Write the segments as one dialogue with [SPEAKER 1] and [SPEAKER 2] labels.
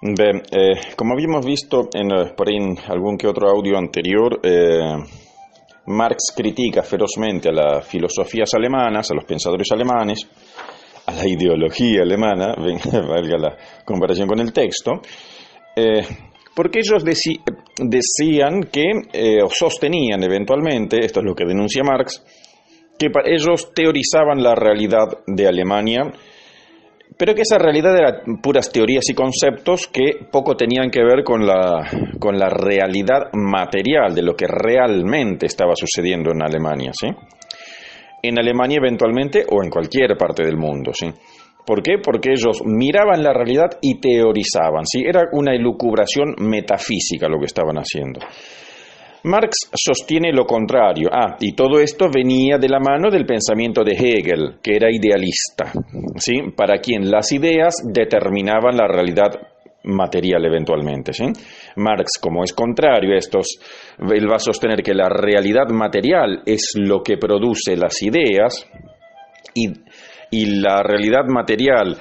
[SPEAKER 1] Beh, como habíamos visto por ahí en algún que otro audio anterior, Marx critica ferozmente a las filosofías alemanas, a los pensadores alemanes, a la ideología alemana, valga la comparación con el texto, eh, porque ellos decían que, o sostenían eventualmente, esto es lo que denuncia Marx, que ellos teorizaban la realidad de Alemania, pero que esa realidad era puras teorías y conceptos que poco tenían que ver con la realidad material de lo que realmente estaba sucediendo en Alemania, ¿sí? En Alemania eventualmente o en cualquier parte del mundo, ¿sí? ¿Por qué? Porque ellos miraban la realidad y teorizaban, ¿sí? Era una elucubración metafísica lo que estaban haciendo. Marx sostiene lo contrario. Y todo esto venía de la mano del pensamiento de Hegel, que era idealista, ¿sí? Para quien las ideas determinaban la realidad material eventualmente, ¿sí? Marx, como es contrario a estos, él va a sostener que la realidad material es lo que produce las ideas y la realidad material,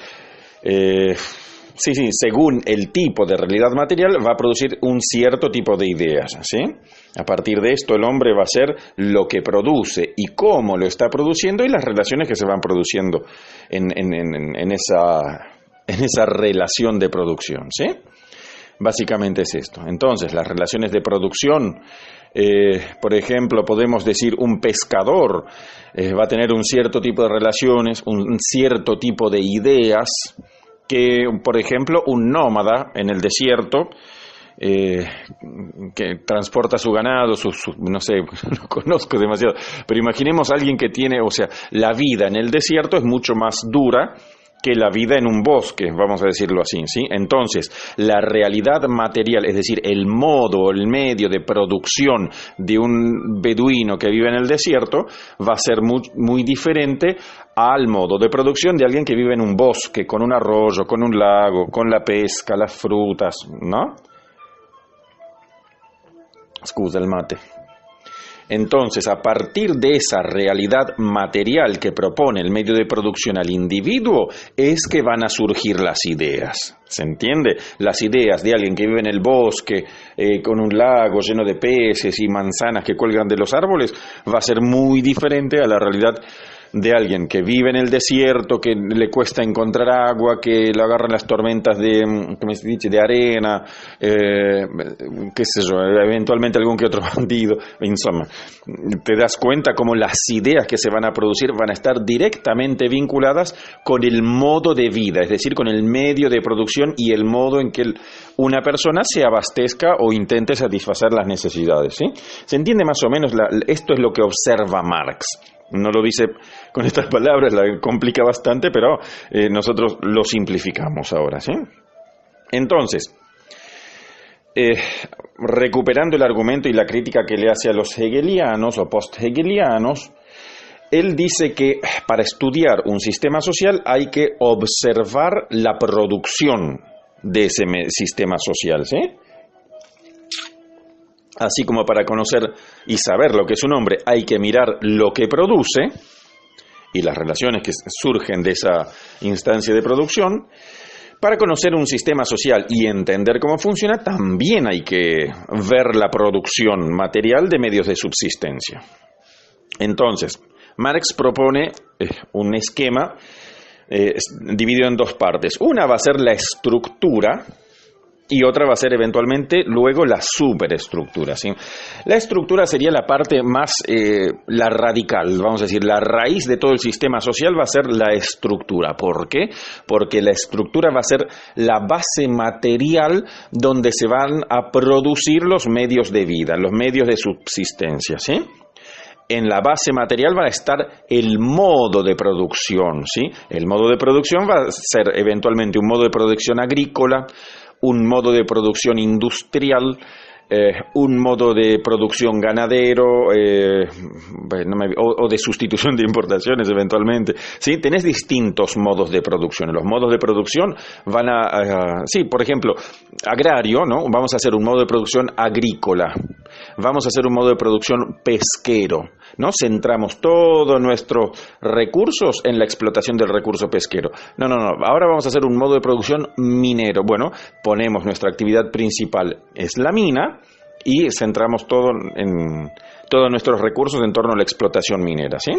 [SPEAKER 1] según el tipo de realidad material, va a producir un cierto tipo de ideas, ¿sí? A partir de esto, el hombre va a ser lo que produce y cómo lo está produciendo y las relaciones que se van produciendo en esa relación de producción, ¿sí? Básicamente es esto. Entonces, las relaciones de producción, por ejemplo, podemos decir un pescador va a tener un cierto tipo de relaciones, un cierto tipo de ideas, que, por ejemplo, un nómada en el desierto, que transporta su ganado, no sé, no conozco demasiado, pero imaginemos a alguien que tiene, o sea, la vida en el desierto es mucho más dura que la vida en un bosque, vamos a decirlo así, ¿sí? Entonces, la realidad material, es decir, el modo, el medio de producción de un beduino que vive en el desierto, va a ser muy, muy diferente al modo de producción de alguien que vive en un bosque, con un arroyo, con un lago, con la pesca, las frutas, ¿no? Scusa el mate. Entonces, a partir de esa realidad material que propone el medio de producción al individuo, es que van a surgir las ideas. ¿Se entiende? Las ideas de alguien que vive en el bosque, con un lago lleno de peces y manzanas que cuelgan de los árboles, va a ser muy diferente a la realidad de alguien que vive en el desierto, que le cuesta encontrar agua, que le agarran las tormentas de arena, qué sé yo, eventualmente algún que otro bandido, insomma. Te das cuenta cómo las ideas que se van a producir van a estar directamente vinculadas con el modo de vida, es decir, con el medio de producción y el modo en que una persona se abastezca o intente satisfacer las necesidades, ¿sí? ¿Se entiende más o menos? Esto es lo que observa Marx. No lo dice con estas palabras, la complica bastante, pero nosotros lo simplificamos ahora, ¿sí? Entonces, recuperando el argumento y la crítica que le hace a los hegelianos o post-hegelianos, él dice que para estudiar un sistema social hay que observar la producción de ese sistema social, ¿sí? Así como para conocer y saber lo que es un hombre hay que mirar lo que produce y las relaciones que surgen de esa instancia de producción. Para conocer un sistema social y entender cómo funciona, también hay que ver la producción material de medios de subsistencia. Entonces, Marx propone un esquema dividido en dos partes. Una va a ser la estructura y otra va a ser eventualmente luego la superestructura, ¿sí? La estructura sería la parte más, la radical, vamos a decir, la raíz de todo el sistema social va a ser la estructura. ¿Por qué? Porque la estructura va a ser la base material donde se van a producir los medios de vida, los medios de subsistencia, ¿sí? En la base material va a estar el modo de producción, ¿sí? El modo de producción va a ser eventualmente un modo de producción agrícola, un modo de producción industrial, un modo de producción ganadero, o de sustitución de importaciones eventualmente. ¿Sí? Tenés distintos modos de producción. Los modos de producción van por ejemplo, agrario, ¿no? Vamos a hacer un modo de producción agrícola. Vamos a hacer un modo de producción pesquero. ¿no? Centramos todos nuestros recursos en la explotación del recurso pesquero. No, ahora vamos a hacer un modo de producción minero. Bueno, ponemos nuestra actividad principal, es la mina, y centramos todos nuestros recursos en torno a la explotación minera, ¿sí?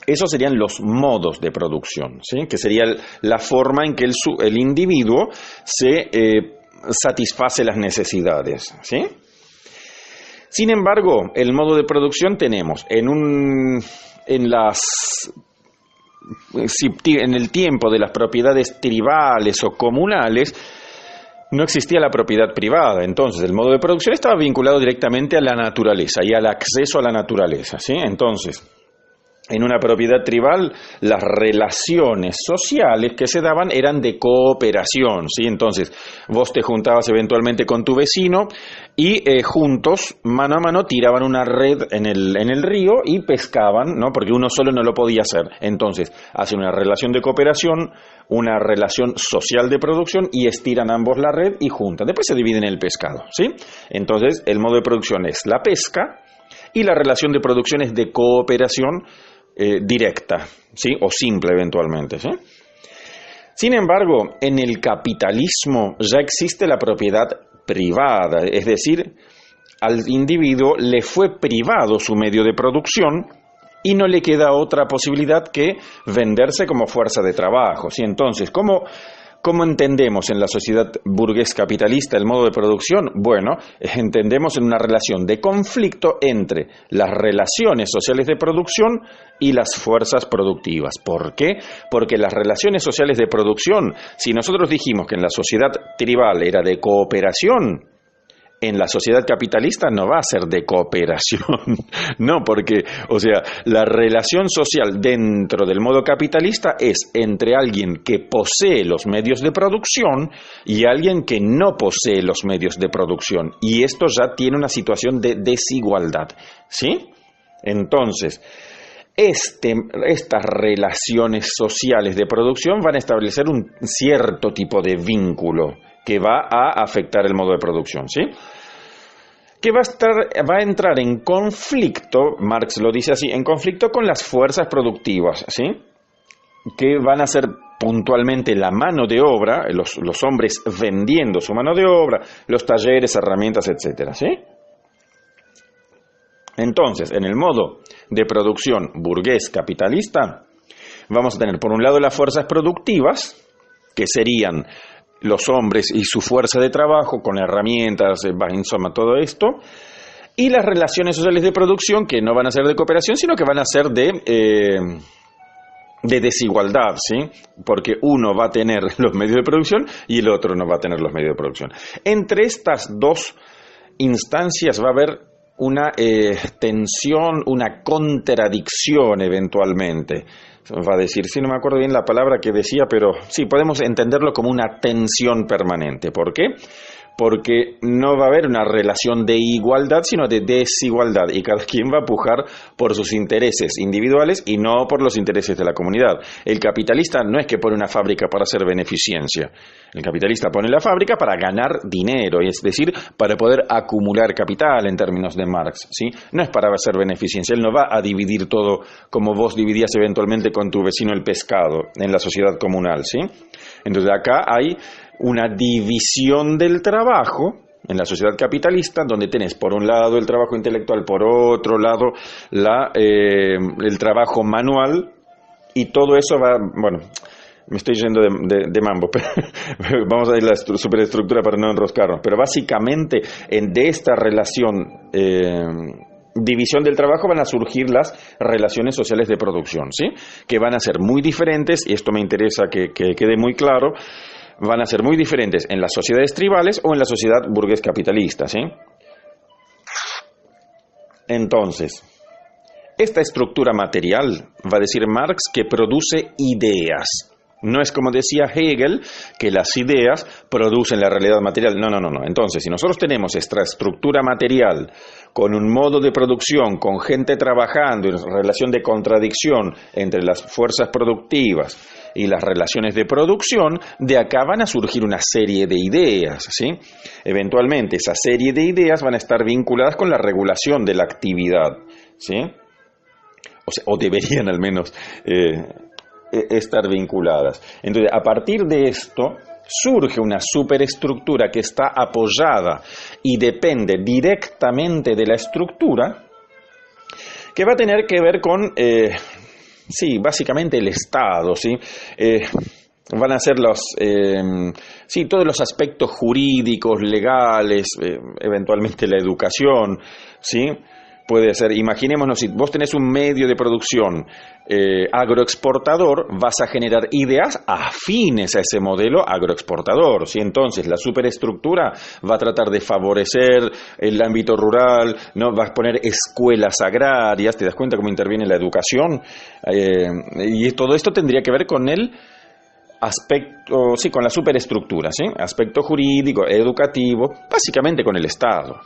[SPEAKER 1] Esos serían los modos de producción, ¿sí? Que sería la forma en que el individuo se satisface las necesidades, ¿sí? Sin embargo, el modo de producción tenemos en el tiempo de las propiedades tribales o comunales, no existía la propiedad privada. Entonces, el modo de producción estaba vinculado directamente a la naturaleza y al acceso a la naturaleza, ¿sí? Entonces, en una propiedad tribal, las relaciones sociales que se daban eran de cooperación, ¿sí? Entonces, vos te juntabas eventualmente con tu vecino y juntos, mano a mano, tiraban una red en el río y pescaban, ¿no? Porque uno solo no lo podía hacer. Entonces, hacen una relación de cooperación, una relación social de producción y estiran ambos la red y juntan. Después se dividen el pescado, ¿sí? Entonces, el modo de producción es la pesca y la relación de producción es de cooperación directa, ¿sí? O simple eventualmente, ¿sí? Sin embargo, en el capitalismo ya existe la propiedad privada, es decir, al individuo le fue privado su medio de producción y no le queda otra posibilidad que venderse como fuerza de trabajo, ¿sí? Entonces, ¿cómo entendemos en la sociedad burgués capitalista el modo de producción? Bueno, entendemos en una relación de conflicto entre las relaciones sociales de producción y las fuerzas productivas. ¿Por qué? Porque las relaciones sociales de producción, si nosotros dijimos que en la sociedad tribal era de cooperación, en la sociedad capitalista no va a ser de cooperación, no, porque, o sea, la relación social dentro del modo capitalista es entre alguien que posee los medios de producción y alguien que no posee los medios de producción, y esto ya tiene una situación de desigualdad, ¿sí? Entonces, estas relaciones sociales de producción van a establecer un cierto tipo de vínculo que va a afectar el modo de producción, ¿sí? Que va a entrar en conflicto, Marx lo dice así, en conflicto con las fuerzas productivas, ¿sí? Que van a ser puntualmente la mano de obra, los hombres vendiendo su mano de obra, los talleres, herramientas, etcétera, ¿sí? Entonces, en el modo de producción burgués capitalista, vamos a tener por un lado las fuerzas productivas, que serían los hombres y su fuerza de trabajo con herramientas, en suma, todo esto, y las relaciones sociales de producción que no van a ser de cooperación, sino que van a ser de desigualdad, ¿sí? Porque uno va a tener los medios de producción y el otro no va a tener los medios de producción. Entre estas dos instancias va a haber una tensión, una contradicción eventualmente. Va a decir, sí, no me acuerdo bien la palabra que decía, pero sí, podemos entenderlo como una tensión permanente. ¿Por qué? Porque no va a haber una relación de igualdad, sino de desigualdad, y cada quien va a pujar por sus intereses individuales y no por los intereses de la comunidad. El capitalista no es que pone una fábrica para hacer beneficencia. El capitalista pone la fábrica para ganar dinero, es decir, para poder acumular capital en términos de Marx, ¿sí? No es para hacer beneficencia, él no va a dividir todo como vos dividías eventualmente con tu vecino el pescado en la sociedad comunal, ¿sí? Entonces acá hay una división del trabajo en la sociedad capitalista, donde tenés por un lado el trabajo intelectual, por otro lado el trabajo manual, y todo eso va, bueno, me estoy yendo de mambo, pero vamos a ir a la superestructura para no enroscarnos, pero básicamente de esta relación división del trabajo van a surgir las relaciones sociales de producción, ¿sí? Que van a ser muy diferentes, y esto me interesa que quede muy claro, van a ser muy diferentes en las sociedades tribales o en la sociedad burgués capitalista, ¿sí? Entonces, esta estructura material, va a decir Marx, que produce ideas, No es como decía Hegel, que las ideas producen la realidad material. No, no, no, no. Entonces, si nosotros tenemos esta estructura material con un modo de producción, con gente trabajando, en relación de contradicción entre las fuerzas productivas y las relaciones de producción, de acá van a surgir una serie de ideas, ¿sí? Eventualmente, esa serie de ideas van a estar vinculadas con la regulación de la actividad, ¿sí? O deberían al menos estar vinculadas. Entonces, a partir de esto, surge una superestructura que está apoyada y depende directamente de la estructura, que va a tener que ver con, sí, básicamente el Estado, ¿sí? Van a ser sí, todos los aspectos jurídicos, legales, eventualmente la educación, ¿sí? Puede ser, imaginémonos, si vos tenés un medio de producción agroexportador, vas a generar ideas afines a ese modelo agroexportador, ¿sí? Entonces, la superestructura va a tratar de favorecer el ámbito rural, ¿no? Va a poner escuelas agrarias, ¿te das cuenta cómo interviene la educación? Y todo esto tendría que ver con el aspecto, sí, con la superestructura, ¿sí? Aspecto jurídico, educativo, básicamente con el Estado,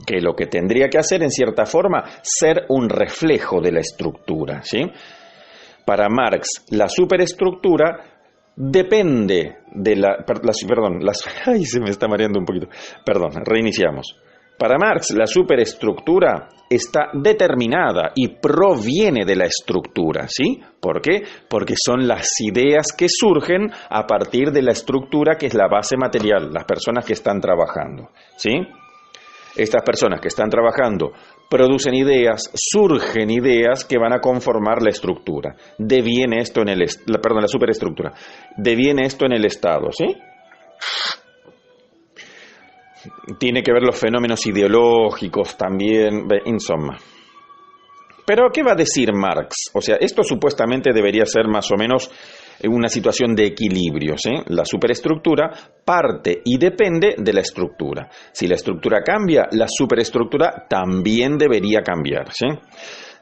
[SPEAKER 1] que lo que tendría que hacer, en cierta forma, ser un reflejo de la estructura, ¿sí? Para Marx, la superestructura depende de ay, se me está mareando un poquito. Perdón, reiniciamos. Para Marx, la superestructura está determinada y proviene de la estructura, ¿sí? ¿Por qué? Porque son las ideas que surgen a partir de la estructura que es la base material, las personas que están trabajando, ¿sí? Estas personas que están trabajando producen ideas, surgen ideas que van a conformar la estructura. Deviene esto en la superestructura. Deviene esto en el Estado, ¿sí? Tiene que ver los fenómenos ideológicos también, insomma. Pero, ¿qué va a decir Marx? O sea, esto supuestamente debería ser más o menos una situación de equilibrio, ¿sí? La superestructura parte y depende de la estructura. Si la estructura cambia, la superestructura también debería cambiar, ¿sí?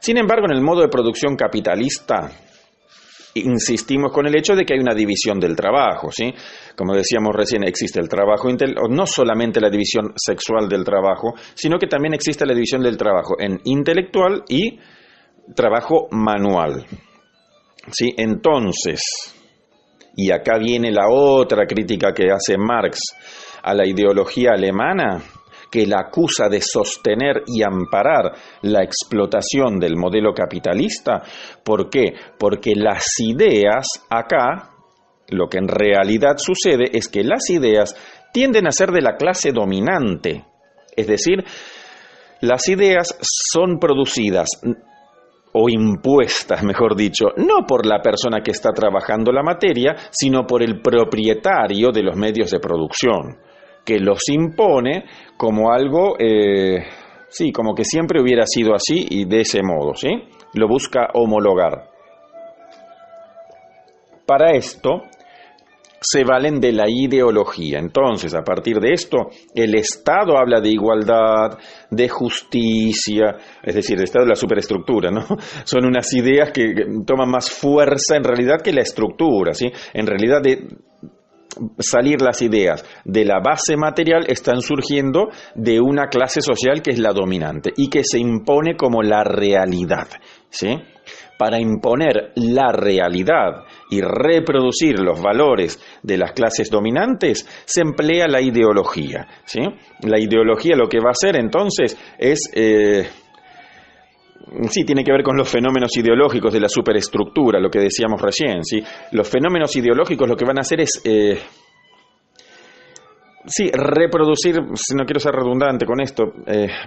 [SPEAKER 1] Sin embargo, en el modo de producción capitalista, insistimos con el hecho de que hay una división del trabajo, ¿sí? Como decíamos recién, existe el trabajo, no solamente la división sexual del trabajo, sino que también existe la división del trabajo en intelectual y trabajo manual, ¿sí? Entonces, y acá viene la otra crítica que hace Marx a la ideología alemana, que la acusa de sostener y amparar la explotación del modelo capitalista. ¿Por qué? Porque las ideas acá, lo que en realidad sucede es que las ideas tienden a ser de la clase dominante. Es decir, las ideas son producidas o impuestas, mejor dicho, no por la persona que está trabajando la materia, sino por el propietario de los medios de producción, que los impone como algo, sí, como que siempre hubiera sido así y de ese modo, ¿sí? Lo busca homologar. Para esto se valen de la ideología. Entonces, a partir de esto, el Estado habla de igualdad, de justicia, es decir, el Estado es la superestructura, ¿no? Son unas ideas que toman más fuerza en realidad que la estructura, ¿sí? En realidad, salir las ideas de la base material están surgiendo de una clase social que es la dominante y que se impone como la realidad, ¿sí? Para imponer la realidad y reproducir los valores de las clases dominantes se emplea la ideología, ¿sí? La ideología lo que va a hacer entonces es sí, tiene que ver con los fenómenos ideológicos de la superestructura, lo que decíamos recién, ¿sí? Los fenómenos ideológicos lo que van a hacer es, sí, reproducir, no quiero ser redundante con esto,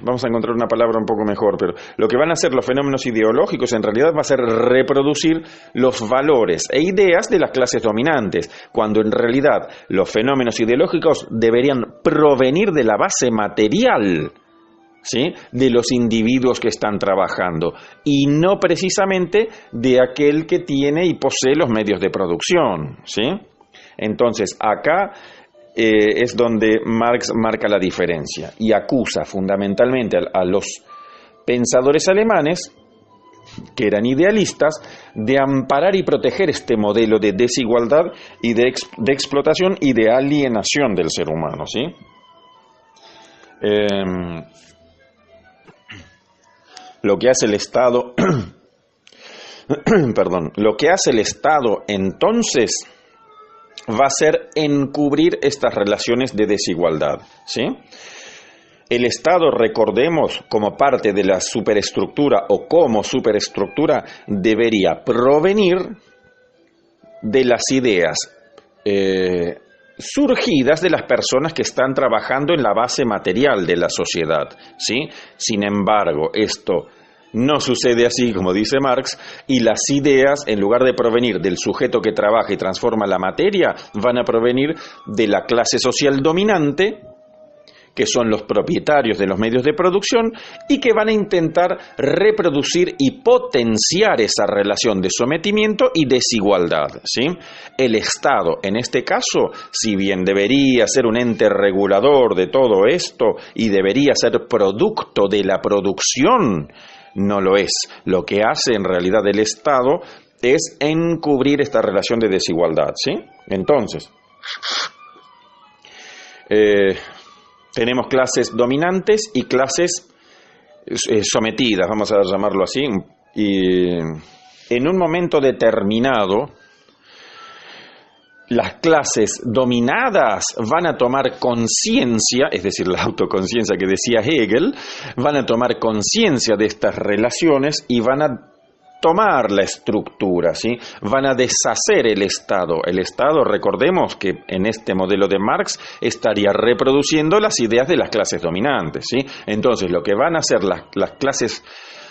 [SPEAKER 1] vamos a encontrar una palabra un poco mejor, pero lo que van a hacer los fenómenos ideológicos en realidad va a ser reproducir los valores e ideas de las clases dominantes, cuando en realidad los fenómenos ideológicos deberían provenir de la base material, ¿sí? De los individuos que están trabajando y no precisamente de aquel que tiene y posee los medios de producción, ¿sí? Entonces, acá es donde Marx marca la diferencia y acusa fundamentalmente a los pensadores alemanes que eran idealistas, de amparar y proteger este modelo de desigualdad y de explotación y de alienación del ser humano, ¿sí? Lo que hace el Estado, perdón, lo que hace el Estado entonces va a ser encubrir estas relaciones de desigualdad, ¿sí? El Estado, recordemos, como parte de la superestructura o como superestructura, debería provenir de las ideas surgidas de las personas que están trabajando en la base material de la sociedad, ¿sí? Sin embargo, esto no sucede así, como dice Marx, y las ideas, en lugar de provenir del sujeto que trabaja y transforma la materia, van a provenir de la clase social dominante, que son los propietarios de los medios de producción, y que van a intentar reproducir y potenciar esa relación de sometimiento y desigualdad, ¿sí? El Estado, en este caso, si bien debería ser un ente regulador de todo esto y debería ser producto de la producción, no lo es. Lo que hace en realidad el Estado es encubrir esta relación de desigualdad, ¿sí? Entonces, tenemos clases dominantes y clases sometidas, vamos a llamarlo así, y en un momento determinado, las clases dominadas van a tomar conciencia, es decir, la autoconciencia que decía Hegel, van a tomar conciencia de estas relaciones y van a tomar la estructura, ¿sí? Van a deshacer el Estado. El Estado, recordemos que en este modelo de Marx estaría reproduciendo las ideas de las clases dominantes, ¿sí? Entonces, lo que van a hacer las clases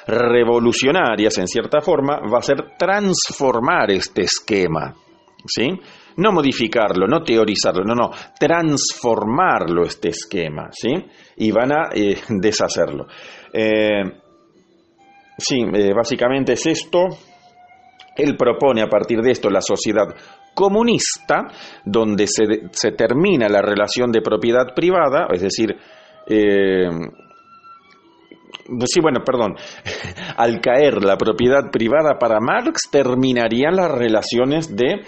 [SPEAKER 1] revolucionarias, en cierta forma, va a ser transformar este esquema, ¿sí? No modificarlo, no teorizarlo, no, transformarlo este esquema, ¿sí? Y van a deshacerlo. Sí, básicamente es esto. Él propone a partir de esto la sociedad comunista, donde se termina la relación de propiedad privada, es decir, al caer la propiedad privada para Marx, terminarían las relaciones de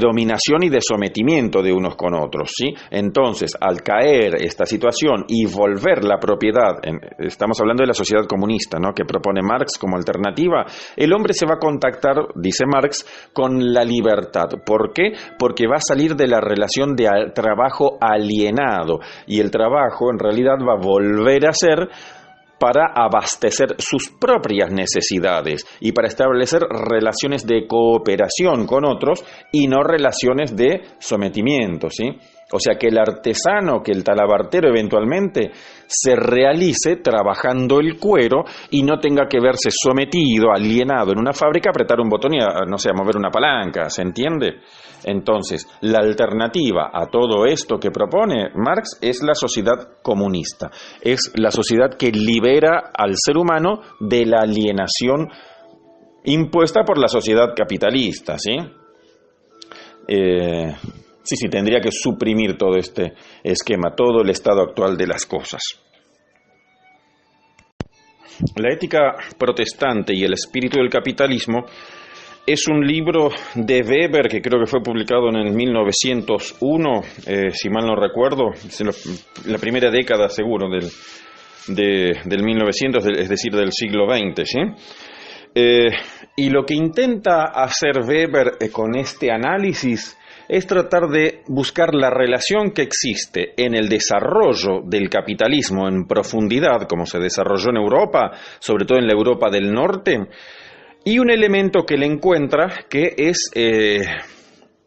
[SPEAKER 1] dominación y de sometimiento de unos con otros, ¿sí? Entonces, al caer esta situación y volver la propiedad, estamos hablando de la sociedad comunista, ¿no?, que propone Marx como alternativa, el hombre se va a contactar, dice Marx, con la libertad. ¿Por qué? Porque va a salir de la relación de trabajo alienado, y el trabajo en realidad va a volver a ser para abastecer sus propias necesidades y para establecer relaciones de cooperación con otros y no relaciones de sometimiento, ¿sí? O sea, que el artesano, que el talabartero eventualmente se realice trabajando el cuero y no tenga que verse sometido, alienado en una fábrica, apretar un botón y, no sé, a mover una palanca, ¿se entiende? Entonces, la alternativa a todo esto que propone Marx es la sociedad comunista, es la sociedad que libera al ser humano de la alienación impuesta por la sociedad capitalista, ¿sí? Sí, tendría que suprimir todo este esquema, todo el estado actual de las cosas. La ética protestante y el espíritu del capitalismo es un libro de Weber que creo que fue publicado en el 1901, si mal no recuerdo, la primera década seguro del 1900, es decir, del siglo XX, ¿sí? Y lo que intenta hacer Weber con este análisis es tratar de buscar la relación que existe en el desarrollo del capitalismo en profundidad, como se desarrolló en Europa, sobre todo en la Europa del Norte, y un elemento que le encuentra que es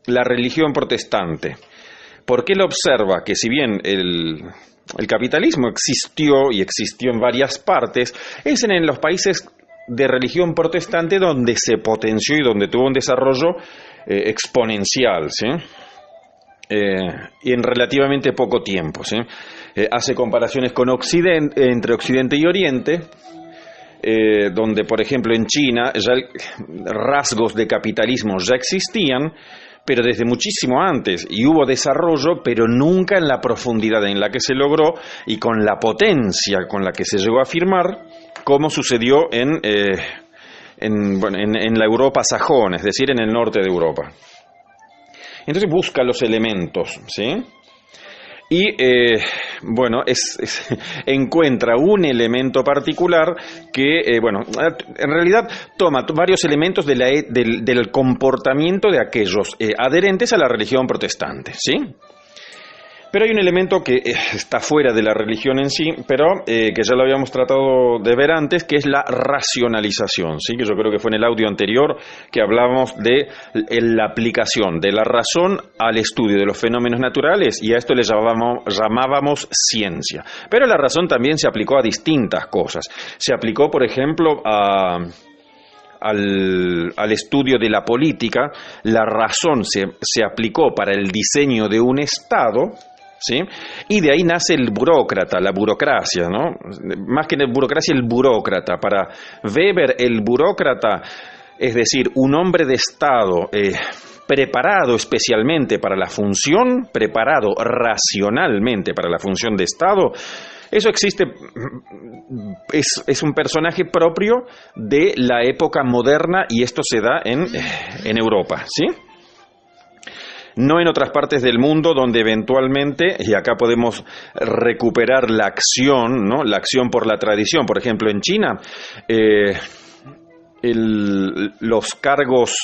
[SPEAKER 1] la religión protestante. Porque él observa que si bien el capitalismo existió y existió en varias partes, es en los países de religión protestante donde se potenció y donde tuvo un desarrollo exponencial, ¿sí? Y en relativamente poco tiempo, ¿sí? Hace comparaciones con entre Occidente y Oriente, donde, por ejemplo, en China ya rasgos de capitalismo ya existían, pero desde muchísimo antes, y hubo desarrollo, pero nunca en la profundidad en la que se logró y con la potencia con la que se llegó a afirmar, como sucedió en en la Europa sajona, es decir, en el norte de Europa. Entonces busca los elementos, ¿sí? Y, encuentra un elemento particular que, en realidad toma varios elementos del comportamiento de aquellos adherentes a la religión protestante, ¿sí? Pero hay un elemento que está fuera de la religión en sí, pero que ya lo habíamos tratado de ver antes, que es la racionalización, ¿sí? Que yo creo que fue en el audio anterior que hablábamos de la aplicación de la razón al estudio de los fenómenos naturales, y a esto le llamábamos ciencia. Pero la razón también se aplicó a distintas cosas. Se aplicó, por ejemplo, al estudio de la política. La razón se aplicó para el diseño de un Estado, ¿sí? Y de ahí nace el burócrata, la burocracia, ¿no? Más que la burocracia, el burócrata. Para Weber, el burócrata, es decir, un hombre de Estado preparado especialmente para la función, preparado racionalmente para la función de Estado. Eso existe, es un personaje propio de la época moderna, y esto se da en Europa, ¿sí? No en otras partes del mundo donde eventualmente, y acá podemos recuperar la acción, ¿no? La acción por la tradición. Por ejemplo, en China, los cargos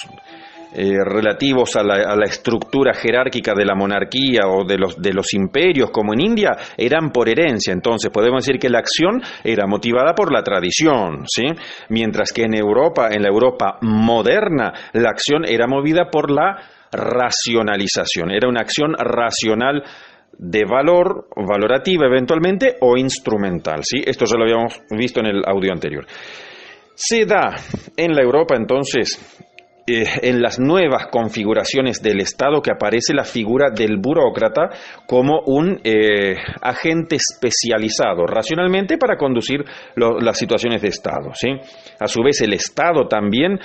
[SPEAKER 1] relativos a la estructura jerárquica de la monarquía o de los imperios, como en India, eran por herencia. Entonces podemos decir que la acción era motivada por la tradición, ¿sí? Mientras que en la Europa moderna, la acción era movida por la racionalización. Era una acción racional de valor, valorativa eventualmente, o instrumental, ¿sí? Esto ya lo habíamos visto en el audio anterior. Se da en la Europa, entonces, en las nuevas configuraciones del Estado, que aparece la figura del burócrata como un agente especializado racionalmente para conducir las situaciones de Estado, ¿sí? A su vez, el Estado también,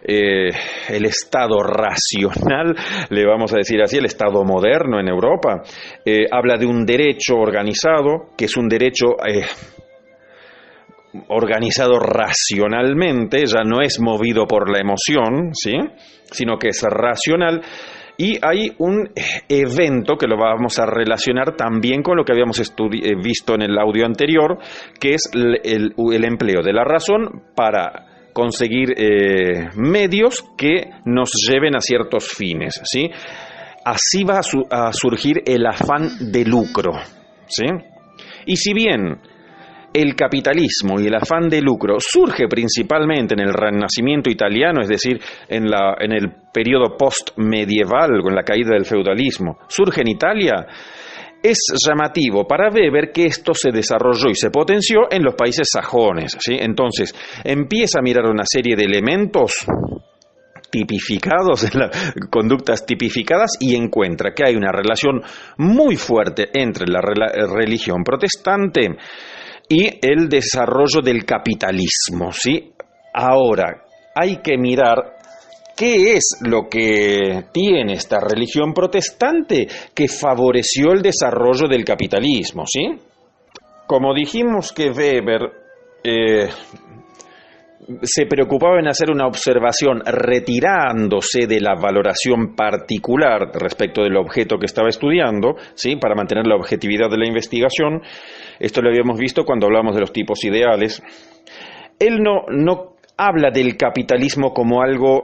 [SPEAKER 1] el Estado racional, le vamos a decir así, el Estado moderno en Europa, habla de un derecho organizado, que es un derecho organizado racionalmente, ya no es movido por la emoción, ¿sí? Sino que es racional. Y hay un evento que lo vamos a relacionar también con lo que habíamos visto en el audio anterior, que es el empleo de la razón para conseguir medios que nos lleven a ciertos fines, ¿sí? Así va a surgir el afán de lucro, ¿sí? Y si bien el capitalismo y el afán de lucro surge principalmente en el Renacimiento italiano, es decir, en el periodo postmedieval, con la caída del feudalismo, surge en Italia, es llamativo para Weber que esto se desarrolló y se potenció en los países sajones, ¿sí? Entonces, empieza a mirar una serie de elementos tipificados, conductas tipificadas, y encuentra que hay una relación muy fuerte entre la religión protestante y el desarrollo del capitalismo, ¿sí? Ahora, hay que mirar qué es lo que tiene esta religión protestante que favoreció el desarrollo del capitalismo, ¿sí? Como dijimos que Weber se preocupaba en hacer una observación retirándose de la valoración particular respecto del objeto que estaba estudiando, ¿sí? Para mantener la objetividad de la investigación. Esto lo habíamos visto cuando hablamos de los tipos ideales. Él no habla del capitalismo como algo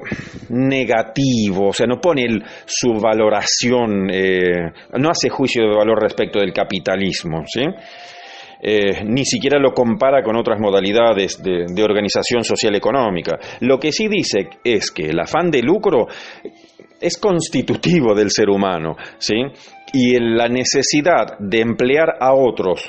[SPEAKER 1] negativo, o sea, no pone su valoración, no hace juicio de valor respecto del capitalismo, ¿sí? Ni siquiera lo compara con otras modalidades de organización social económica. Lo que sí dice es que el afán de lucro es constitutivo del ser humano, ¿sí? Y la necesidad de emplear a otros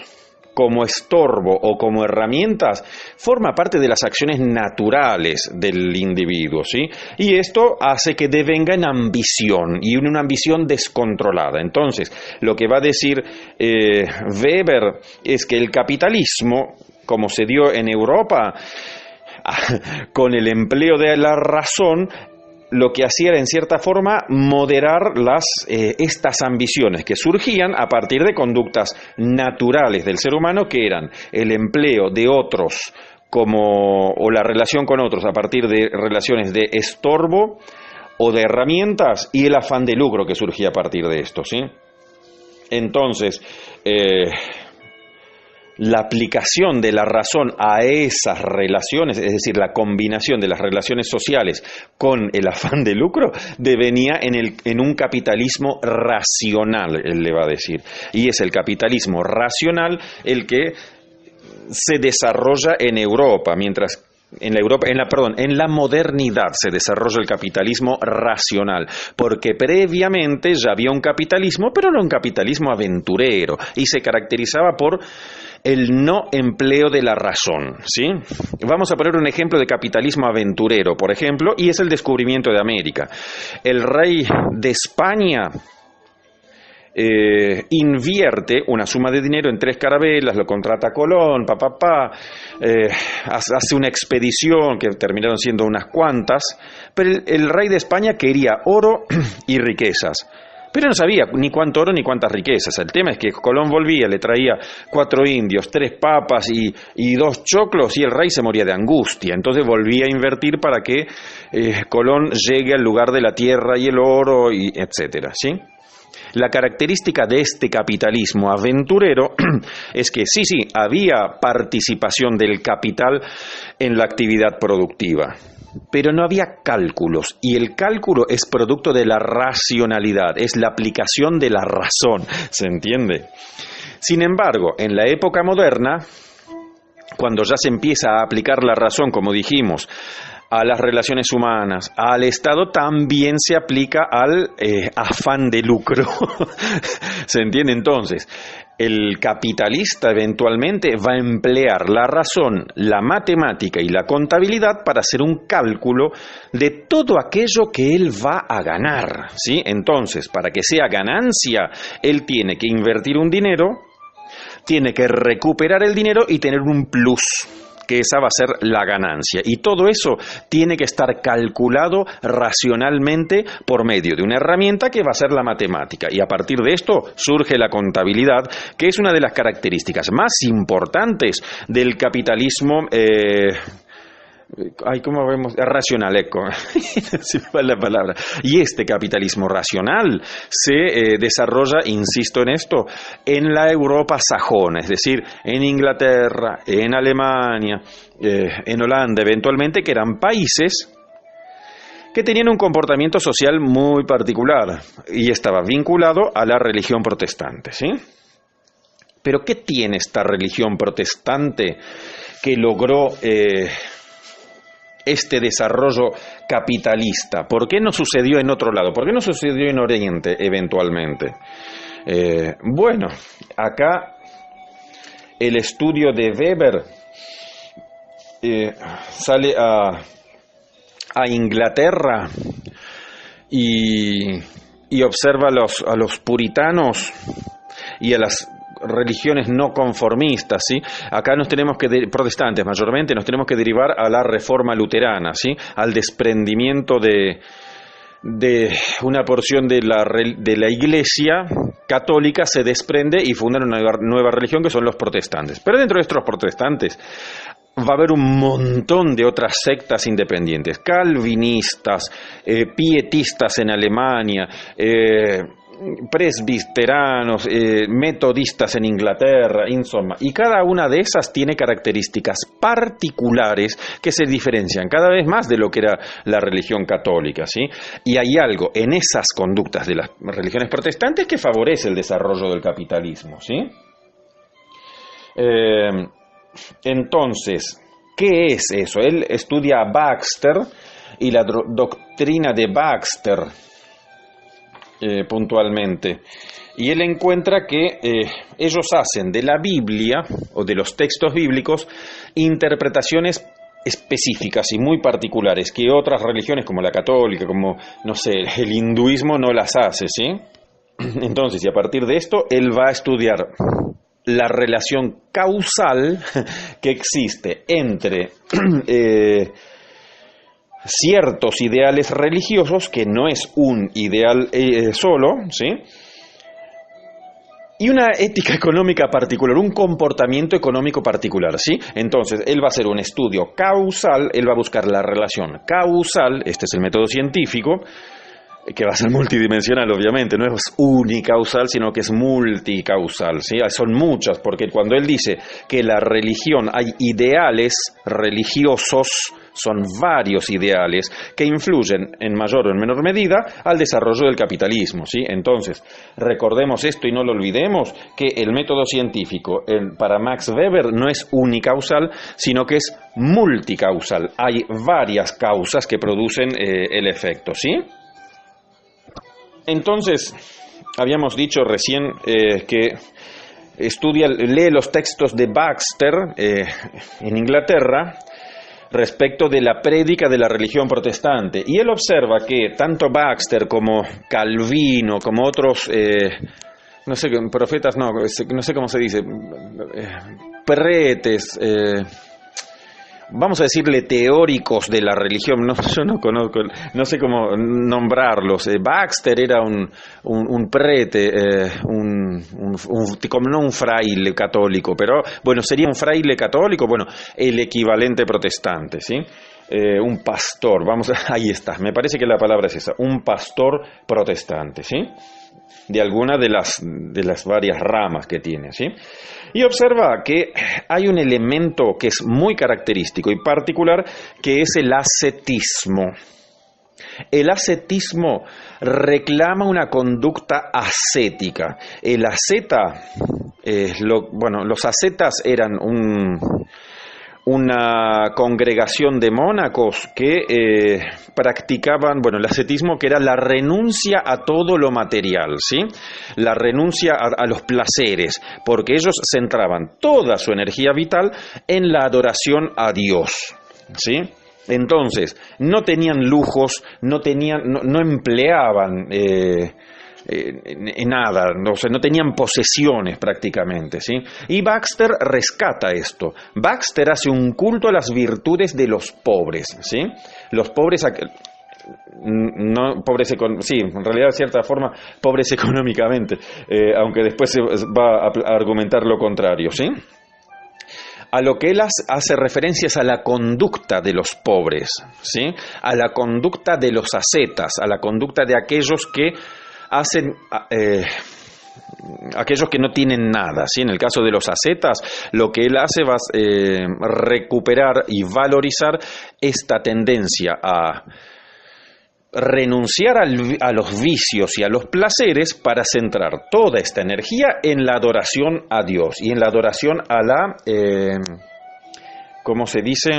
[SPEAKER 1] como estorbo o como herramientas forma parte de las acciones naturales del individuo, ¿sí? Y esto hace que devenga en ambición, y una ambición descontrolada. Entonces, lo que va a decir Weber es que el capitalismo, como se dio en Europa, con el empleo de la razón, lo que hacía era, en cierta forma, moderar estas ambiciones que surgían a partir de conductas naturales del ser humano, que eran el empleo de otros o la relación con otros a partir de relaciones de estorbo o de herramientas, y el afán de lucro que surgía a partir de esto, ¿sí? Entonces, la aplicación de la razón a esas relaciones, es decir, la combinación de las relaciones sociales con el afán de lucro, devenía en un capitalismo racional, él le va a decir. Y es el capitalismo racional el que se desarrolla en Europa, mientras en la modernidad se desarrolla el capitalismo racional, porque previamente ya había un capitalismo, pero era un capitalismo aventurero y se caracterizaba por el no empleo de la razón, ¿sí? Vamos a poner un ejemplo de capitalismo aventurero, por ejemplo, y es el descubrimiento de América. El rey de España invierte una suma de dinero en 3 carabelas, lo contrata Colón, hace una expedición que terminaron siendo unas cuantas, pero el rey de España quería oro y riquezas, pero no sabía ni cuánto oro ni cuántas riquezas. El tema es que Colón volvía, le traía 4 indios, 3 papas y 2 choclos, y el rey se moría de angustia. Entonces volvía a invertir para que Colón llegue al lugar de la tierra y el oro, y etcétera, ¿sí? La característica de este capitalismo aventurero es que sí, había participación del capital en la actividad productiva, pero no había cálculos, y el cálculo es producto de la racionalidad, es la aplicación de la razón, ¿se entiende? Sin embargo, en la época moderna, cuando ya se empieza a aplicar la razón, como dijimos, a las relaciones humanas, al Estado, también se aplica al afán de lucro. ¿Se entiende? Entonces, el capitalista eventualmente va a emplear la razón, la matemática y la contabilidad para hacer un cálculo de todo aquello que él va a ganar, ¿sí? Entonces, para que sea ganancia, él tiene que invertir un dinero, tiene que recuperar el dinero y tener un plus, que esa va a ser la ganancia. Y todo eso tiene que estar calculado racionalmente por medio de una herramienta que va a ser la matemática. Y a partir de esto surge la contabilidad, que es una de las características más importantes del capitalismo ¿cómo vemos? Racional, se me va la palabra. Y este capitalismo racional se desarrolla, insisto en esto, en la Europa sajona, es decir, en Inglaterra, en Alemania, en Holanda, eventualmente, que eran países que tenían un comportamiento social muy particular y estaba vinculado a la religión protestante, ¿sí? Pero ¿qué tiene esta religión protestante que logró este desarrollo capitalista? ¿Por qué no sucedió en otro lado? ¿Por qué no sucedió en Oriente eventualmente? Bueno, acá el estudio de Weber sale a Inglaterra y observa a los puritanos y a las religiones no conformistas, ¿sí? Acá nos tenemos que, protestantes mayormente, nos tenemos que derivar a la reforma luterana, ¿sí? Al desprendimiento de una porción de la Iglesia católica, se desprende y fundan una nueva religión, que son los protestantes. Pero dentro de estos protestantes va a haber un montón de otras sectas independientes, calvinistas, pietistas en Alemania, presbiteranos, metodistas en Inglaterra, insomma, y cada una de esas tiene características particulares que se diferencian cada vez más de lo que era la religión católica, ¿sí? Y hay algo en esas conductas de las religiones protestantes que favorece el desarrollo del capitalismo, ¿sí? Entonces, ¿qué es eso? Él estudia a Baxter y la doctrina de Baxter, puntualmente, y él encuentra que ellos hacen de la Biblia o de los textos bíblicos interpretaciones específicas y muy particulares que otras religiones como la católica, como, no sé, el hinduismo no las hace, ¿sí? Entonces, y a partir de esto, él va a estudiar la relación causal que existe entre ciertos ideales religiosos, que no es un ideal solo, ¿sí? y una ética económica particular, un comportamiento económico particular, ¿sí? Entonces, él va a hacer un estudio causal, él va a buscar la relación causal, este es el método científico, que va a ser multidimensional, obviamente, no es unicausal, sino que es multicausal, ¿sí? Son muchas, porque cuando él dice que la religión, hay ideales religiosos, son varios ideales que influyen en mayor o en menor medida al desarrollo del capitalismo, ¿sí? Entonces, recordemos esto y no lo olvidemos, que el método científico para Max Weber no es unicausal, sino que es multicausal. Hay varias causas que producen el efecto, ¿sí? Entonces, habíamos dicho recién que lee los textos de Baxter en Inglaterra respecto de la prédica de la religión protestante, y él observa que tanto Baxter como Calvino, como otros, no sé, profetas, no sé cómo se dice, pretes, vamos a decirle teóricos de la religión, yo no conozco, no sé cómo nombrarlos. Baxter era un prete, como no un fraile católico, pero bueno, sería un fraile católico, bueno, el equivalente protestante, ¿sí? Un pastor, ahí está, me parece que la palabra es esa, un pastor protestante, ¿sí? De alguna de las varias ramas que tiene, ¿sí? Y observa que hay un elemento que es muy característico y particular, que es el ascetismo. El ascetismo reclama una conducta ascética. El asceta, los ascetas eran una congregación de mónacos que practicaban, el ascetismo, que era la renuncia a todo lo material, ¿sí? La renuncia a los placeres, porque ellos centraban toda su energía vital en la adoración a Dios, ¿sí? Entonces, no tenían lujos, no empleaban nada, no tenían posesiones prácticamente, ¿sí? Y Baxter rescata esto. Baxter hace un culto a las virtudes de los pobres, ¿sí? Los pobres, sí, en realidad de cierta forma pobres económicamente, aunque después se va a argumentar lo contrario, ¿sí? A lo que él hace referencias a la conducta de los pobres, ¿sí? A la conducta de los ascetas, a la conducta de aquellos que aquellos que no tienen nada, ¿sí? En el caso de los ascetas, lo que él hace va a recuperar y valorizar esta tendencia a renunciar a los vicios y a los placeres para centrar toda esta energía en la adoración a Dios y en la adoración a la, ¿cómo se dice?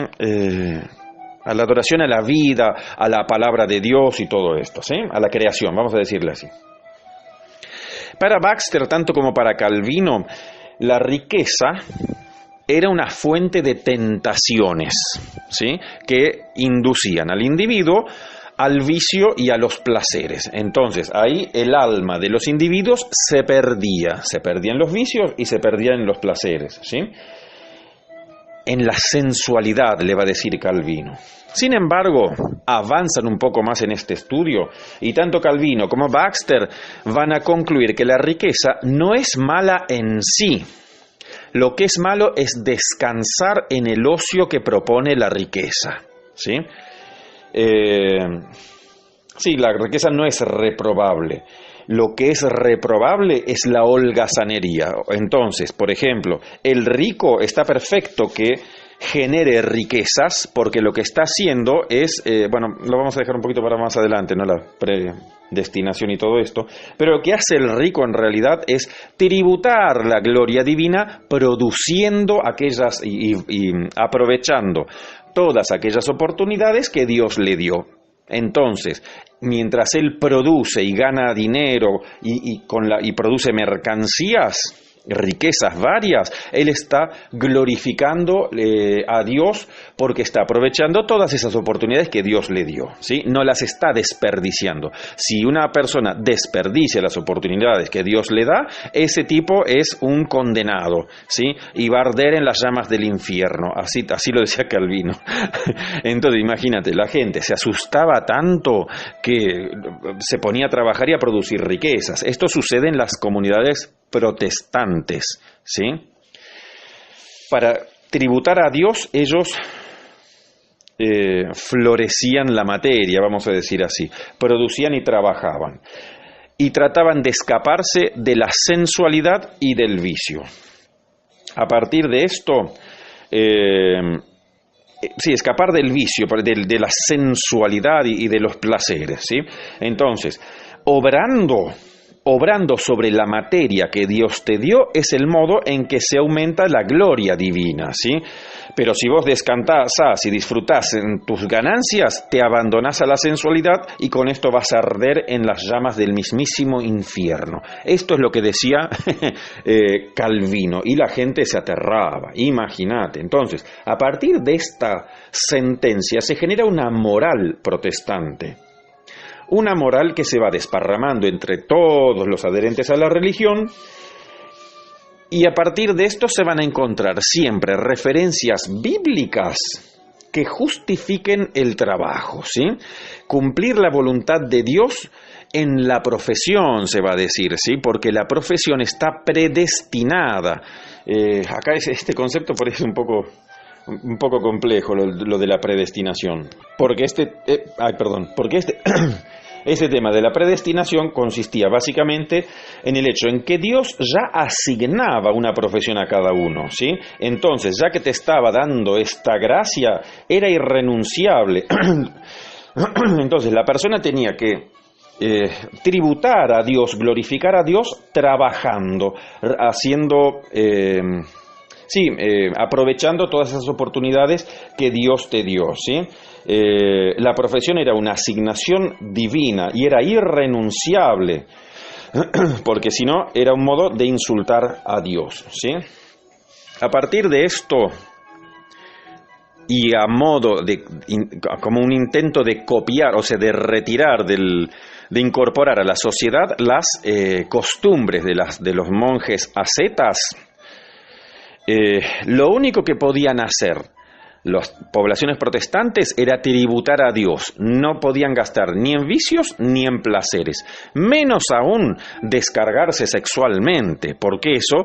[SPEAKER 1] A la adoración a la vida, a la palabra de Dios y todo esto, ¿sí? A la creación, vamos a decirle así. Para Baxter, tanto como para Calvino, la riqueza era una fuente de tentaciones, ¿sí? Que inducían al individuo al vicio y a los placeres. Entonces, ahí el alma de los individuos se perdía en los vicios y se perdía en los placeres, ¿sí? En la sensualidad, le va a decir Calvino. Sin embargo, avanzan un poco más en este estudio y tanto Calvino como Baxter van a concluir que la riqueza no es mala en sí. Lo que es malo es descansar en el ocio que propone la riqueza, ¿sí? Sí, la riqueza no es reprobable. Lo que es reprobable es la holgazanería. Entonces, por ejemplo, el rico está perfecto que genere riquezas, porque lo que está haciendo es, lo vamos a dejar un poquito para más adelante, ¿no? La predestinación y todo esto, pero lo que hace el rico en realidad es tributar la gloria divina, produciendo aquellas y aprovechando todas aquellas oportunidades que Dios le dio. Entonces, mientras él produce y gana dinero y produce mercancías, riquezas varias, él está glorificando a Dios porque está aprovechando todas esas oportunidades que Dios le dio, ¿sí? No las está desperdiciando. Si una persona desperdicia las oportunidades que Dios le da, ese tipo es un condenado, ¿sí? Y va a arder en las llamas del infierno, así lo decía Calvino. Entonces, imagínate, la gente se asustaba tanto que se ponía a trabajar y a producir riquezas. Esto sucede en las comunidades protestantes, ¿sí? Para tributar a Dios, ellos florecían la materia, vamos a decir así, producían y trabajaban, y trataban de escaparse de la sensualidad y del vicio. A partir de esto, escapar del vicio, de la sensualidad y de los placeres, ¿sí? Entonces, obrando sobre la materia que Dios te dio es el modo en que se aumenta la gloria divina, ¿sí? Pero si vos descansás y disfrutás en tus ganancias, te abandonás a la sensualidad y con esto vas a arder en las llamas del mismísimo infierno. Esto es lo que decía Calvino, y la gente se aterraba, imagínate. Entonces, a partir de esta sentencia se genera una moral protestante. Una moral que se va desparramando entre todos los adherentes a la religión, y a partir de esto se van a encontrar siempre referencias bíblicas que justifiquen el trabajo, ¿sí? Cumplir la voluntad de Dios en la profesión, se va a decir, ¿sí? Porque la profesión está predestinada. Acá este concepto parece un poco complejo, lo de la predestinación. Porque ese tema de la predestinación consistía básicamente en el hecho en que Dios ya asignaba una profesión a cada uno, ¿sí? Entonces, ya que te estaba dando esta gracia, era irrenunciable. Entonces, la persona tenía que tributar a Dios, glorificar a Dios, trabajando, haciendo... aprovechando todas esas oportunidades que Dios te dio, ¿sí? La profesión era una asignación divina y era irrenunciable, porque si no, era un modo de insultar a Dios, ¿sí? A partir de esto, y a modo de, como un intento de copiar, o sea, de retirar de incorporar a la sociedad las costumbres de los monjes ascetas, lo único que podían hacer las poblaciones protestantes era tributar a Dios. No podían gastar ni en vicios ni en placeres, menos aún descargarse sexualmente, porque eso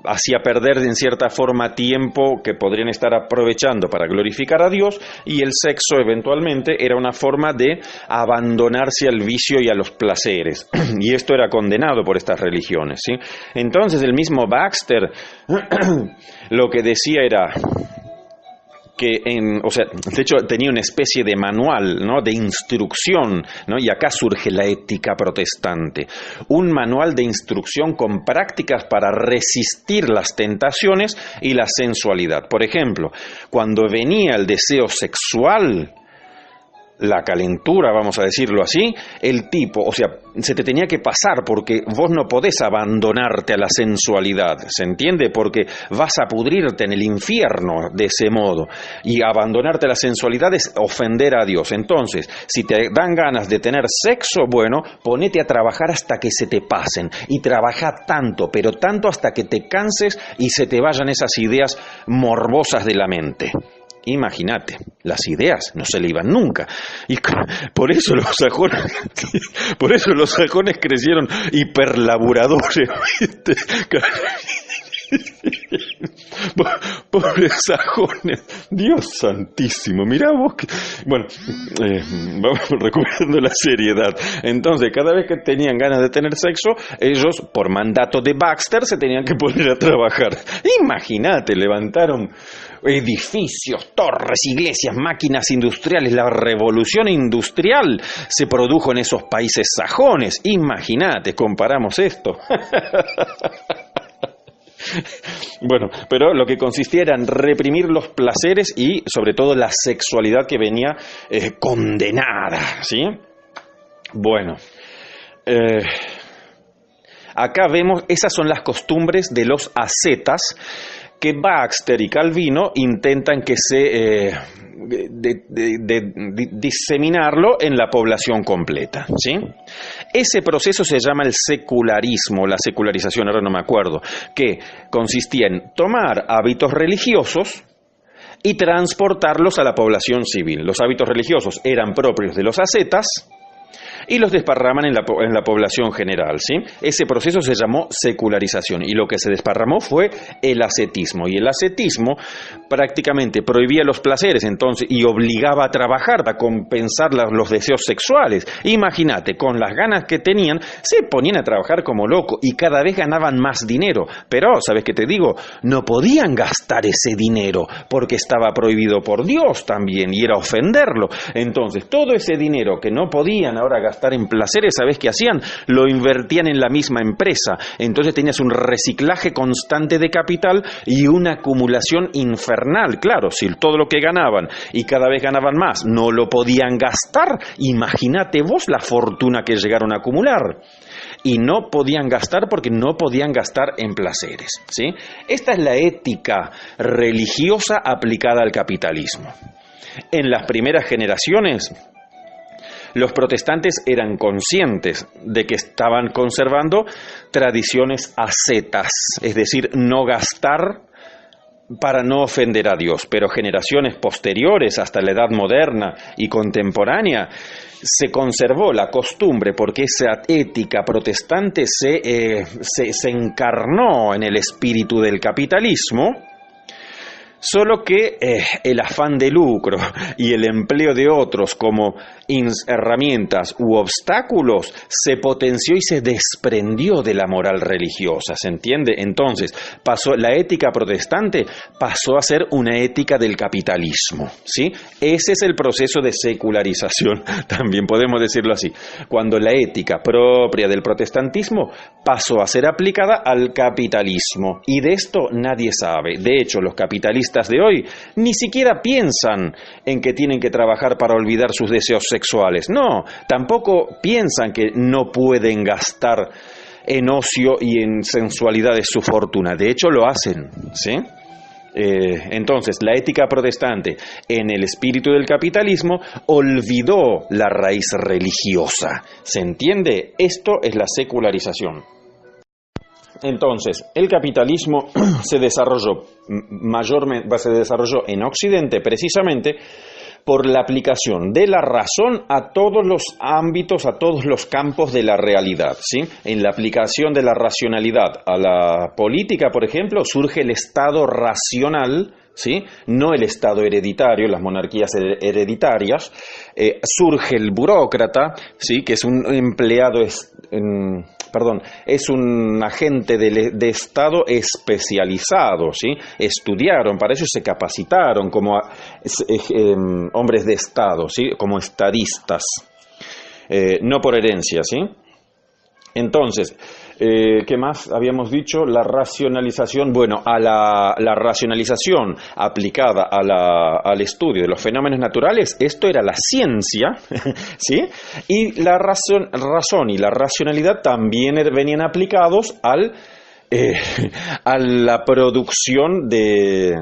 [SPEAKER 1] hacía perder en cierta forma tiempo que podrían estar aprovechando para glorificar a Dios, y el sexo eventualmente era una forma de abandonarse al vicio y a los placeres, y esto era condenado por estas religiones, ¿sí? Entonces el mismo Baxter lo que decía era que de hecho tenía una especie de manual, ¿no?, de instrucción, ¿no? Y acá surge la ética protestante, un manual de instrucción con prácticas para resistir las tentaciones y la sensualidad. Por ejemplo, cuando venía el deseo sexual, la calentura, vamos a decirlo así, el tipo, se te tenía que pasar, porque vos no podés abandonarte a la sensualidad, ¿se entiende? Porque vas a pudrirte en el infierno de ese modo, y abandonarte a la sensualidad es ofender a Dios. Entonces, si te dan ganas de tener sexo, bueno, ponete a trabajar hasta que se te pasen, y trabaja tanto, pero tanto hasta que te canses y se te vayan esas ideas morbosas de la mente. Imagínate, las ideas no se le iban nunca, y por eso los sajones crecieron hiperlaburadores, ¿viste? Pobres sajones, Dios santísimo, mirá vos que... Bueno, vamos recuperando la seriedad. Entonces, cada vez que tenían ganas de tener sexo, ellos, por mandato de Baxter, se tenían que poner a trabajar. Imagínate, levantaron edificios, torres, iglesias, máquinas industriales. La revolución industrial se produjo en esos países sajones. Imagínate, comparamos esto. Bueno, pero lo que consistía era en reprimir los placeres y sobre todo la sexualidad, que venía condenada, ¿sí? Bueno, acá vemos, esas son las costumbres de los ascetas que Baxter y Calvino intentan que se diseminarlo en la población completa, ¿sí? Ese proceso se llama el secularismo, la secularización, ahora no me acuerdo, que consistía en tomar hábitos religiosos y transportarlos a la población civil. Los hábitos religiosos eran propios de los ascetas, y los desparraman en la población general, ¿sí? Ese proceso se llamó secularización y lo que se desparramó fue el ascetismo. Y el ascetismo prácticamente prohibía los placeres entonces y obligaba a trabajar para compensar los deseos sexuales. Imagínate, con las ganas que tenían, se ponían a trabajar como locos y cada vez ganaban más dinero. Pero, ¿sabes qué te digo? No podían gastar ese dinero porque estaba prohibido por Dios también y era ofenderlo. Entonces, todo ese dinero que no podían ahora gastar en placeres, ¿sabes qué hacían? Lo invertían en la misma empresa. Entonces tenías un reciclaje constante de capital y una acumulación infernal. Claro, si todo lo que ganaban y cada vez ganaban más no lo podían gastar, imagínate vos la fortuna que llegaron a acumular. Y no podían gastar porque no podían gastar en placeres, ¿sí? Esta es la ética religiosa aplicada al capitalismo. En las primeras generaciones, los protestantes eran conscientes de que estaban conservando tradiciones ascetas, es decir, no gastar para no ofender a Dios, pero generaciones posteriores, hasta la edad moderna y contemporánea, se conservó la costumbre porque esa ética protestante se encarnó en el espíritu del capitalismo. Solo que el afán de lucro y el empleo de otros como herramientas u obstáculos se potenció y se desprendió de la moral religiosa, ¿se entiende? Entonces, la ética protestante pasó a ser una ética del capitalismo, ¿sí? Ese es el proceso de secularización, también podemos decirlo así. Cuando la ética propia del protestantismo pasó a ser aplicada al capitalismo, y de esto nadie sabe. De hecho, los capitalistas de hoy ni siquiera piensan en que tienen que trabajar para olvidar sus deseos sexuales. No, tampoco piensan que no pueden gastar en ocio y en sensualidades su fortuna. De hecho, lo hacen, ¿sí? Entonces, la ética protestante, en el espíritu del capitalismo, olvidó la raíz religiosa. ¿Se entiende? Esto es la secularización. Entonces, el capitalismo se desarrolló en Occidente precisamente por la aplicación de la razón a todos los ámbitos, a todos los campos de la realidad, ¿sí? En la aplicación de la racionalidad a la política, por ejemplo, surge el Estado racional, ¿sí? No el Estado hereditario, las monarquías hereditarias. Surge el burócrata, ¿sí? Que es un empleado, es un agente de Estado especializado, ¿sí? Estudiaron, para eso se capacitaron como hombres de Estado, ¿sí? Como estadistas, no por herencia, ¿sí? Entonces, ¿qué más habíamos dicho? La racionalización, bueno, a la racionalización aplicada al estudio de los fenómenos naturales, esto era la ciencia, ¿sí? Y la razón y la racionalidad también venían aplicados a la producción de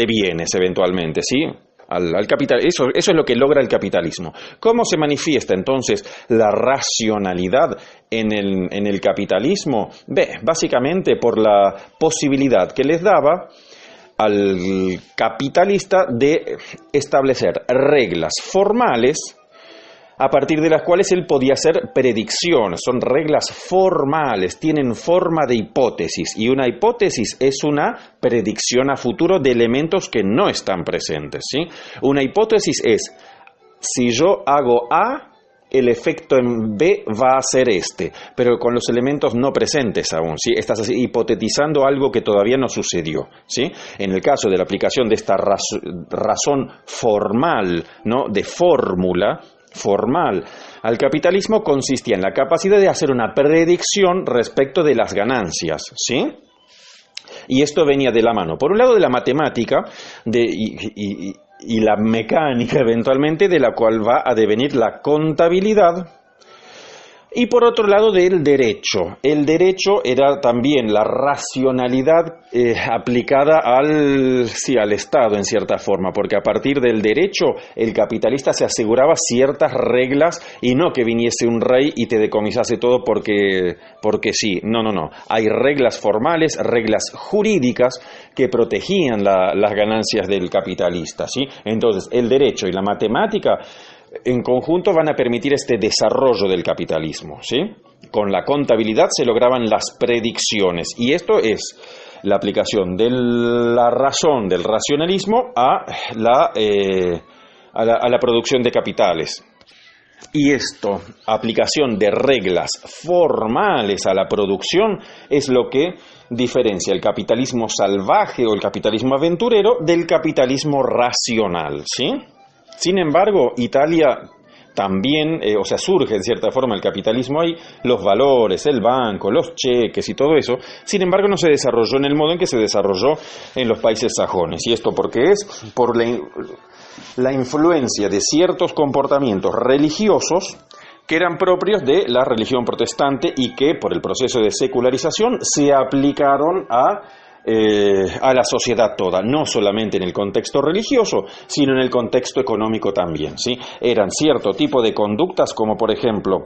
[SPEAKER 1] bienes eventualmente, ¿sí? Al capital. Eso es lo que logra el capitalismo. ¿Cómo se manifiesta entonces la racionalidad en el capitalismo? Básicamente por la posibilidad que les daba al capitalista de establecer reglas formales a partir de las cuales él podía hacer predicciones. Son reglas formales, tienen forma de hipótesis, y una hipótesis es una predicción a futuro de elementos que no están presentes, ¿sí? Una hipótesis es, si yo hago A, el efecto en B va a ser este, pero con los elementos no presentes aún, ¿sí? Estás así hipotetizando algo que todavía no sucedió, ¿sí? En el caso de la aplicación de esta razón formal, ¿no? De fórmula formal al capitalismo, consistía en la capacidad de hacer una predicción respecto de las ganancias, ¿sí? Y esto venía de la mano, por un lado, de la matemática y la mecánica, eventualmente, de la cual va a devenir la contabilidad, y por otro lado del derecho. El derecho era también la racionalidad aplicada al Estado en cierta forma, porque a partir del derecho el capitalista se aseguraba ciertas reglas y no que viniese un rey y te decomisase todo porque sí. No. Hay reglas formales, reglas jurídicas que protegían las ganancias del capitalista, ¿sí? Entonces el derecho y la matemática en conjunto van a permitir este desarrollo del capitalismo, ¿sí? Con la contabilidad se lograban las predicciones, y esto es la aplicación de la razón, del racionalismo a la producción de capitales. Y esto, aplicación de reglas formales a la producción, es lo que diferencia el capitalismo salvaje o el capitalismo aventurero del capitalismo racional, ¿sí? Sin embargo, Italia también, surge en cierta forma el capitalismo ahí, los valores, el banco, los cheques y todo eso. Sin embargo, no se desarrolló en el modo en que se desarrolló en los países sajones. ¿Y esto por qué es? Por la influencia de ciertos comportamientos religiosos que eran propios de la religión protestante y que, por el proceso de secularización, se aplicaron a la sociedad toda, no solamente en el contexto religioso, sino en el contexto económico también, ¿sí? Eran cierto tipo de conductas como, por ejemplo,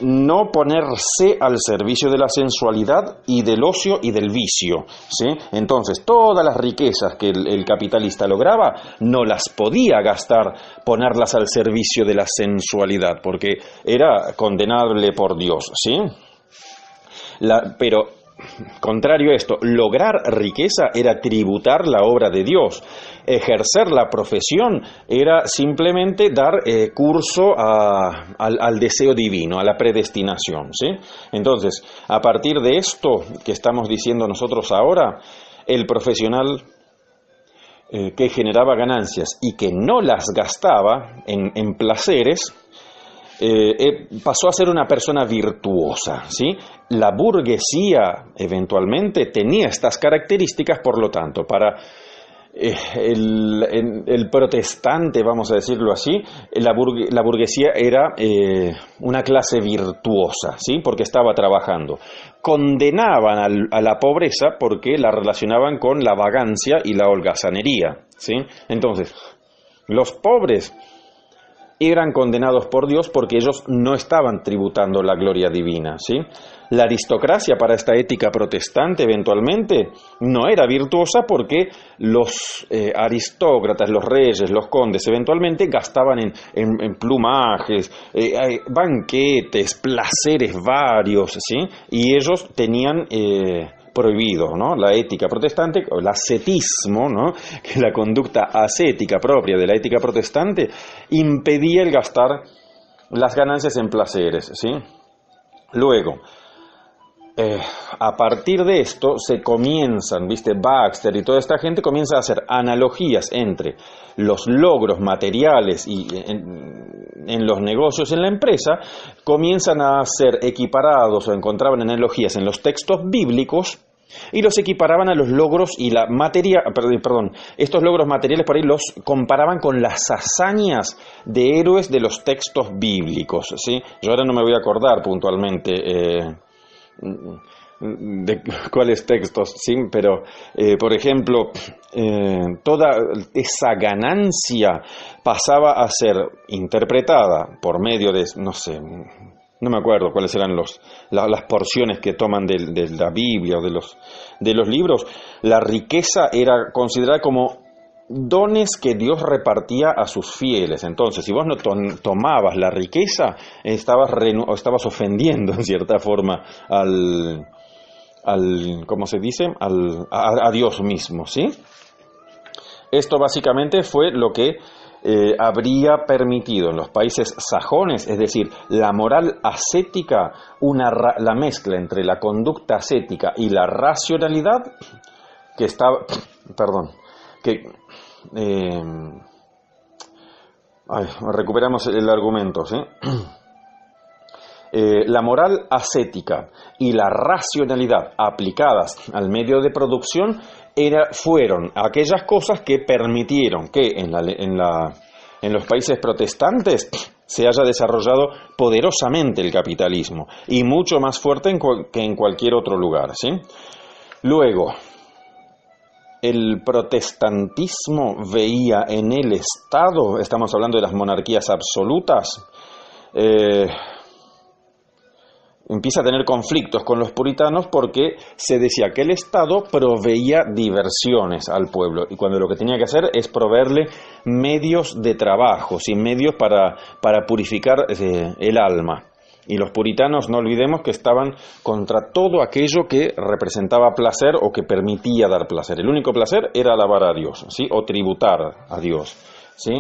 [SPEAKER 1] no ponerse al servicio de la sensualidad y del ocio y del vicio, ¿sí? Entonces, todas las riquezas que el capitalista lograba, no las podía gastar, ponerlas al servicio de la sensualidad, porque era condenable por Dios, ¿sí? Pero contrario a esto, lograr riqueza era tributar la obra de Dios. Ejercer la profesión era simplemente dar curso al deseo divino, a la predestinación, ¿sí? Entonces, a partir de esto que estamos diciendo nosotros ahora, el profesional que generaba ganancias y que no las gastaba en placeres, pasó a ser una persona virtuosa, ¿sí? La burguesía eventualmente tenía estas características, por lo tanto, para el protestante, vamos a decirlo así, la burguesía era una clase virtuosa, ¿sí? Porque estaba trabajando. Condenaban a la pobreza porque la relacionaban con la vagancia y la holgazanería, ¿sí? Entonces, los pobres eran condenados por Dios porque ellos no estaban tributando la gloria divina, ¿sí? La aristocracia para esta ética protestante eventualmente no era virtuosa porque los aristócratas, los reyes, los condes eventualmente gastaban en plumajes, banquetes, placeres varios, ¿sí? Y ellos tenían prohibido, ¿no? La ética protestante, o el ascetismo, ¿no? Que la conducta ascética propia de la ética protestante impedía el gastar las ganancias en placeres, ¿sí? Luego, a partir de esto se comienzan, Baxter y toda esta gente comienza a hacer analogías entre los logros materiales y en los negocios, en la empresa, comienzan a ser equiparados o encontraban analogías en los textos bíblicos y los equiparaban a los logros y la materia, estos logros materiales por ahí los comparaban con las hazañas de héroes de los textos bíblicos, ¿sí? Yo ahora no me voy a acordar puntualmente de cuáles textos, sí, pero por ejemplo, toda esa ganancia pasaba a ser interpretada por medio de, no me acuerdo cuáles eran las porciones que toman de la Biblia o de los libros. La riqueza era considerada como dones que Dios repartía a sus fieles. Entonces, si vos no tomabas la riqueza, estabas ofendiendo en cierta forma ¿cómo se dice? A Dios mismo, ¿sí? Esto básicamente fue lo que habría permitido en los países sajones, es decir, la moral ascética, la mezcla entre la conducta ascética y la racionalidad que estaba, recuperamos el argumento, ¿sí? La moral ascética y la racionalidad aplicadas al medio de producción fueron aquellas cosas que permitieron que en los países protestantes se haya desarrollado poderosamente el capitalismo y mucho más fuerte que en cualquier otro lugar, ¿sí? Luego, el protestantismo veía en el Estado, estamos hablando de las monarquías absolutas, empieza a tener conflictos con los puritanos porque se decía que el Estado proveía diversiones al pueblo y cuando lo que tenía que hacer es proveerle medios de trabajo, sin medios para purificar el alma. Y los puritanos, no olvidemos que estaban contra todo aquello que representaba placer o que permitía dar placer. El único placer era alabar a Dios, ¿sí? O tributar a Dios, ¿sí?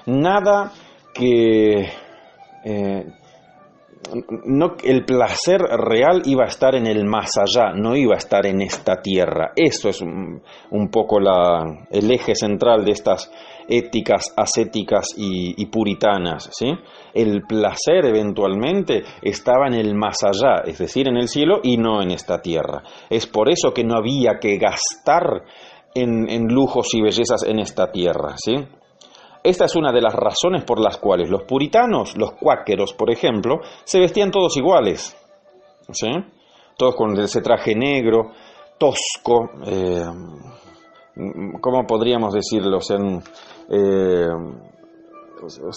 [SPEAKER 1] Nada que... no, el placer real iba a estar en el más allá, no iba a estar en esta tierra. Eso es un poco el eje central de estas éticas ascéticas y puritanas, ¿sí? El placer eventualmente estaba en el más allá, es decir, en el cielo y no en esta tierra. Es por eso que no había que gastar en lujos y bellezas en esta tierra, ¿sí? Esta es una de las razones por las cuales los puritanos, los cuáqueros, por ejemplo, se vestían todos iguales, ¿sí? Todos con ese traje negro, tosco, ¿cómo podríamos decirlo?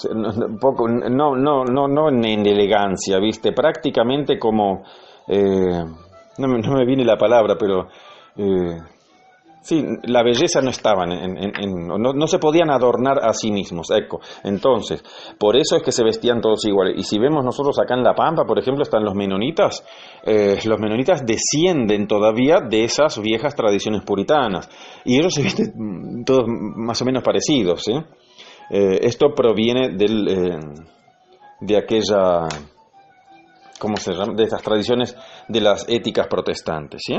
[SPEAKER 1] Un poco, no en elegancia, ¿viste? Prácticamente como, no me viene la palabra, pero... sí, la belleza no estaba no se podían adornar a sí mismos, entonces, por eso es que se vestían todos iguales. Y si vemos nosotros acá en La Pampa, por ejemplo, están los menonitas descienden todavía de esas viejas tradiciones puritanas, y ellos se visten todos más o menos parecidos, ¿sí? Esto proviene de aquella, ¿cómo se llama?, de estas tradiciones de las éticas protestantes, ¿sí?